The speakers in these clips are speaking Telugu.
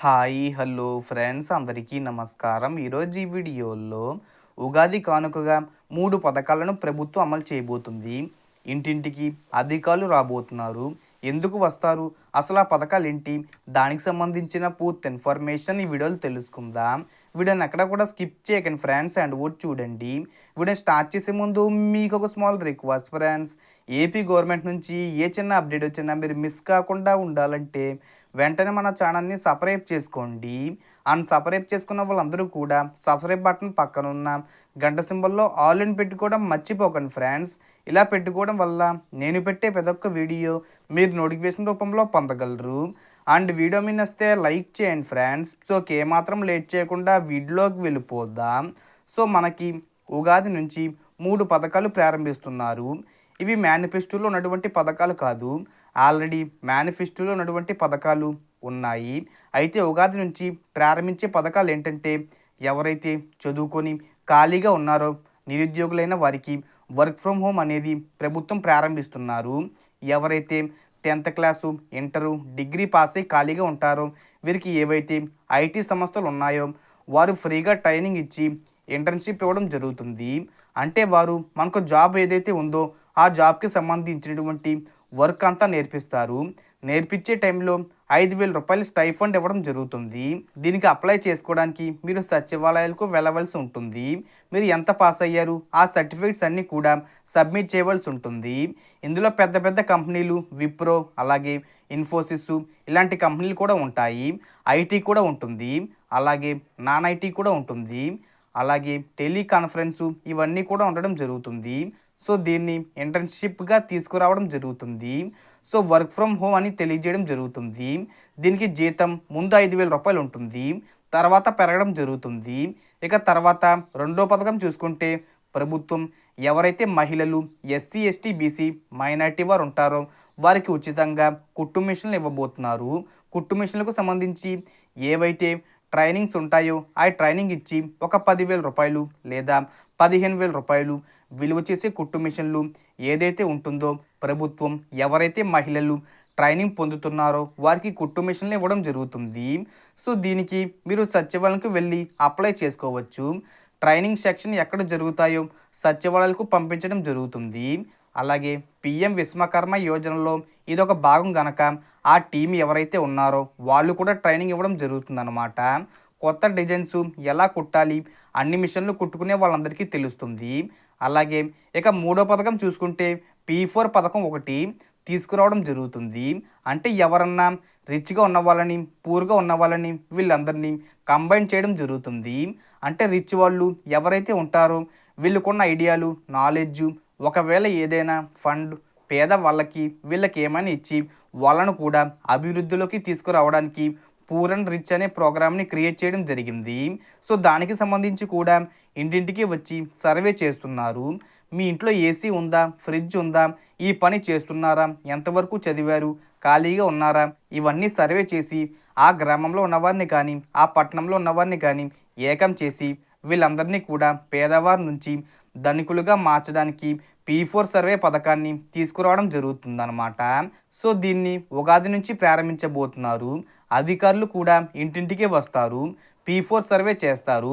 హాయ్ హలో ఫ్రెండ్స్ అందరికీ నమస్కారం. ఈరోజు ఈ వీడియోలో ఉగాది కానుకగా 3 పథకాలను ప్రభుత్వం అమలు చేయబోతుంది. ఇంటింటికి అధికారులు రాబోతున్నారు. ఎందుకు వస్తారు, అసలు ఆ పథకాలు ఏంటి, దానికి సంబంధించిన పూర్తి ఇన్ఫర్మేషన్ ఈ వీడియోలో తెలుసుకుందాం. వీడియోని ఎక్కడ కూడా స్కిప్ చేయకండి ఫ్రెండ్స్, అండ్ ఓట్ చూడండి. వీడియో స్టార్ట్ చేసే ముందు మీకు ఒక small request friends, AP government నుంచి ఏ చిన్న అప్డేట్ వచ్చినా మీరు మిస్ కాకుండా ఉండాలంటే వెంటనే మన ఛానల్ని సబ్స్క్రైబ్ చేసుకోండి. అండ్ సబ్స్క్రైబ్ చేసుకున్న వాళ్ళందరూ కూడా సబ్స్క్రైబ్ బటన్ పక్కన ఉన్న గంట సింబల్లో ఆల్ ఇన్ పెట్టుకోవడం మర్చిపోకండి ఫ్రెండ్స్. ఇలా పెట్టుకోవడం వల్ల నేను పెట్టే ప్రతి ఒక్క వీడియో మీరు నోటిఫికేషన్ రూపంలో పొందగలరు. అండ్ వీడియో మీద వస్తే లైక్ చేయండి ఫ్రెండ్స్. సో ఏమాత్రం లేట్ చేయకుండా వీడియోలోకి వెళ్ళిపోదాం. సో మనకి ఉగాది నుంచి 3 పథకాలు ప్రారంభిస్తున్నారు. ఇవి మేనిఫెస్టోలో ఉన్నటువంటి పథకాలు కాదు, ఆల్రెడీ మేనిఫెస్టోలో ఉన్నటువంటి పథకాలు ఉన్నాయి. అయితే ఉగాది నుంచి ప్రారంభించే పథకాలు ఏంటంటే, ఎవరైతే చదువుకొని ఖాళీగా ఉన్నారో నిరుద్యోగులైన వారికి వర్క్ ఫ్రమ్ హోమ్ అనేది ప్రభుత్వం ప్రారంభిస్తున్నారు. ఎవరైతే 10th class, inter, degree pass అయ్యి ఖాళీగా ఉంటారో వీరికి ఏవైతే ఐటీ సంస్థలు ఉన్నాయో వారు ఫ్రీగా ట్రైనింగ్ ఇచ్చి ఇంటర్న్షిప్ ఇవ్వడం జరుగుతుంది. అంటే వారు మనకు జాబ్ ఏదైతే ఉందో ఆ జాబ్కి సంబంధించినటువంటి వర్క్ అంతా నేర్పిస్తారు. నేర్పించే టైంలో 5,000 రూపాయలు స్టైఫండ్ ఇవ్వడం జరుగుతుంది. దీనికి అప్లై చేసుకోవడానికి మీరు సచివాలయాలకు వెళ్ళవలసి ఉంటుంది. మీరు ఎంత పాస్ అయ్యారు ఆ సర్టిఫికేట్స్ అన్నీ కూడా సబ్మిట్ చేయవలసి ఉంటుంది. ఇందులో పెద్ద పెద్ద కంపెనీలు విప్రో, అలాగే ఇన్ఫోసిస్ ఇలాంటి కంపెనీలు కూడా ఉంటాయి. ఐటీ కూడా ఉంటుంది, అలాగే నాన్ ఐటీ కూడా ఉంటుంది, అలాగే టెలికాన్ఫరెన్సు ఇవన్నీ కూడా ఉండడం జరుగుతుంది. సో దీన్ని ఇంటర్న్షిప్గా తీసుకురావడం జరుగుతుంది. సో వర్క్ ఫ్రమ్ హోమ్ అని తెలియజేయడం జరుగుతుంది. దీనికి జీతం ముందు 5,000 రూపాయలు ఉంటుంది, తర్వాత పెరగడం జరుగుతుంది. ఇక తర్వాత రెండో పథకం చూసుకుంటే, ప్రభుత్వం ఎవరైతే మహిళలు, ఎస్సీ ఎస్టీ బీసీ మైనార్టీ వారు ఉంటారో వారికి ఉచితంగా కుట్టు మిషన్లు ఇవ్వబోతున్నారు. కుట్టు మిషన్లకు సంబంధించి ఏవైతే ట్రైనింగ్స్ ఉంటాయో ఆ ట్రైనింగ్ ఇచ్చి ఒక 10,000 రూపాయలు లేదా 15,000 రూపాయలు విలువ చేసే కుట్టు మిషన్లు ఏదైతే ఉంటుందో ప్రభుత్వం ఎవరైతే మహిళలు ట్రైనింగ్ పొందుతున్నారో వారికి కుట్టు మిషన్లు ఇవ్వడం జరుగుతుంది. సో దీనికి మీరు సచివాలయంకి వెళ్ళి అప్లై చేసుకోవచ్చు. ట్రైనింగ్ సెక్షన్ ఎక్కడ జరుగుతాయో సచివాలయాలకు పంపించడం జరుగుతుంది. అలాగే పిఎం విశ్వకర్మ యోజనలో ఇదొక భాగం గనక ఆ టీం ఎవరైతే ఉన్నారో వాళ్ళు కూడా ట్రైనింగ్ ఇవ్వడం జరుగుతుందన్నమాట. కొత్త డిజైన్స్ ఎలా కుట్టాలి అన్ని మిషన్లు కుట్టుకునే వాళ్ళందరికీ తెలుస్తుంది. అలాగే ఇక మూడో పథకం చూసుకుంటే P4 పథకం ఒకటి తీసుకురావడం జరుగుతుంది. అంటే ఎవరన్నా రిచ్గా ఉన్న వాళ్ళని, పూర్గా ఉన్న వాళ్ళని వీళ్ళందరినీ కంబైన్ చేయడం జరుగుతుంది. అంటే రిచ్ వాళ్ళు ఎవరైతే ఉంటారో వీళ్ళకున్న ఐడియాలు, నాలెడ్జు, ఒకవేళ ఏదైనా ఫండ్ పేద వాళ్ళకి వీళ్ళకి ఏమైనా ఇచ్చి వాళ్ళను కూడా అభివృద్ధిలోకి తీసుకురావడానికి పూర్ అండ్ రిచ్ అనే ప్రోగ్రామ్ని క్రియేట్ చేయడం జరిగింది. సో దానికి సంబంధించి కూడా ఇంటింటికి వచ్చి సర్వే చేస్తున్నారు. మీ ఇంట్లో ఏసీ ఉందా, ఫ్రిడ్జ్ ఉందా, ఈ పని చేస్తున్నారా, ఎంతవరకు చదివారు, ఖాళీగా ఉన్నారా, ఇవన్నీ సర్వే చేసి ఆ గ్రామంలో ఉన్నవారిని కానీ ఆ పట్టణంలో ఉన్నవారిని కానీ ఏకం చేసి వీళ్ళందరినీ కూడా పేదవారి నుంచి ధనికులుగా మార్చడానికి P4 సర్వే పథకాన్ని తీసుకురావడం జరుగుతుందన్నమాట. సో దీన్ని ఉగాది నుంచి ప్రారంభించబోతున్నారు. అధికారులు కూడా ఇంటింటికే వస్తారు, P4 సర్వే చేస్తారు.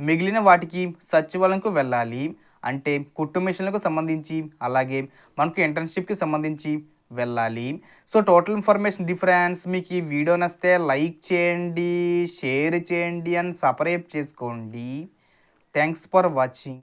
మిగిలిన వాటికి సచివాలయంకు వెళ్ళాలి. అంటే కుట్టు మిషన్లకు సంబంధించి, అలాగే మనకు ఇంటర్న్షిప్కి సంబంధించి వెళ్ళాలి. So total information friends. మీకు ఈ వీడియో నచ్చితే లైక్ చేయండి, షేర్ చేయండి అండ్ సబ్స్క్రైబ్ చేసుకోండి. Thanks for watching.